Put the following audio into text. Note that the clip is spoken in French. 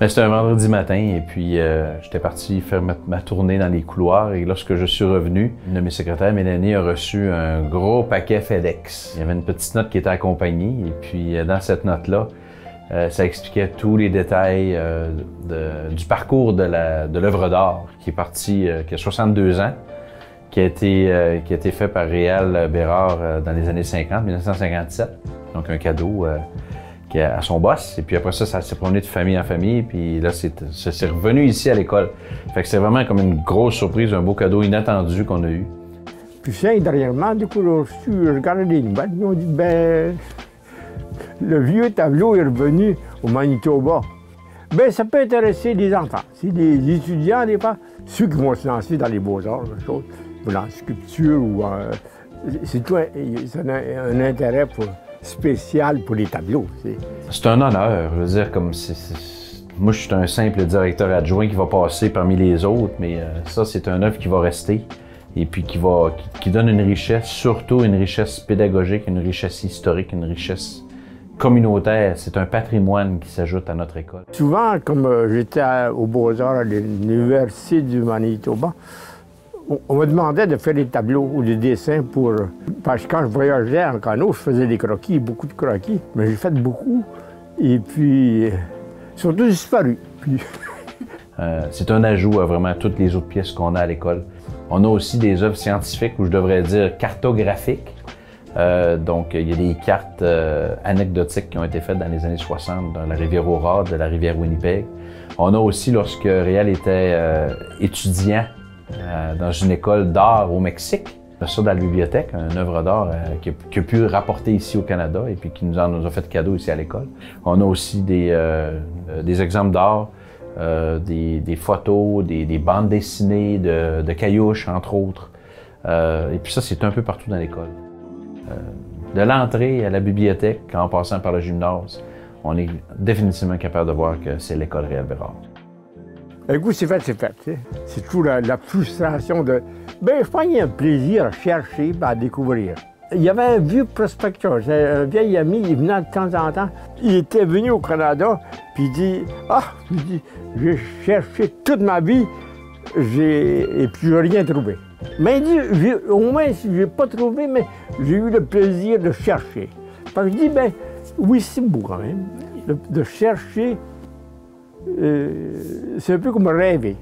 C'était un vendredi matin et puis j'étais parti faire ma tournée dans les couloirs et lorsque je suis revenu, une de mes secrétaires, Mélanie, a reçu un gros paquet FedEx. Il y avait une petite note qui était accompagnée et puis dans cette note-là, ça expliquait tous les détails du parcours de l'œuvre d'art qui est parti, qui a 62 ans, qui a été fait par Réal Bérard dans les années 50, 1957. Donc un cadeau à son boss. Et puis après ça s'est promené de famille en famille. Puis là, c'est revenu ici à l'école. Fait que c'est vraiment comme une grosse surprise, un beau cadeau inattendu qu'on a eu. Puis ça, dernièrement, du coup, je regardais les nouvelles, ils m'ont dit, ben, le vieux tableau est revenu au Manitoba. Ben, ça peut intéresser les enfants. Si les étudiants, des fois, ceux qui vont se lancer dans les beaux-arts, ou dans la sculpture, ou c'est tout un intérêt spécial pour les tableaux. C'est un honneur, je veux dire, comme moi je suis un simple directeur adjoint qui va passer parmi les autres, mais ça c'est un œuvre qui va rester et puis qui donne une richesse, surtout une richesse pédagogique, une richesse historique, une richesse communautaire. C'est un patrimoine qui s'ajoute à notre école. Souvent, comme j'étais aux Beaux-Arts à l'Université du Manitoba, on me demandait de faire des tableaux ou des dessins pour... Parce que quand je voyageais en canot, je faisais des croquis, beaucoup de croquis. Mais j'ai fait beaucoup. Et puis, ils sont tous disparus. C'est un ajout à vraiment toutes les autres pièces qu'on a à l'école. On a aussi des œuvres scientifiques, ou je devrais dire cartographiques. Donc, il y a des cartes anecdotiques qui ont été faites dans les années 60 dans la rivière Aurore, de la rivière Winnipeg. On a aussi, lorsque Réal était étudiant, dans une école d'art au Mexique. Ça, dans la bibliothèque, une œuvre d'art qui a pu rapporter ici au Canada et puis qui nous a fait cadeau ici à l'école. On a aussi des exemples d'art, des photos, des bandes dessinées de Caillouche, entre autres. Et puis ça, c'est un peu partout dans l'école. De l'entrée à la bibliothèque, en passant par le gymnase, on est définitivement capable de voir que c'est l'école Réal Bérard. Un coup, c'est fait, c'est fait. C'est toujours la frustration de... Ben, je pense qu'il y a un plaisir à chercher, à découvrir. Il y avait un vieux prospecteur, un vieil ami, il venait de temps en temps. Il était venu au Canada, puis il dit, j'ai cherché toute ma vie, et puis je n'ai rien trouvé. Mais il dit, au moins, si je n'ai pas trouvé, mais j'ai eu le plaisir de chercher. Parce que je dis, ben, oui, c'est beau quand même, de chercher. C'est un peu comme rêver.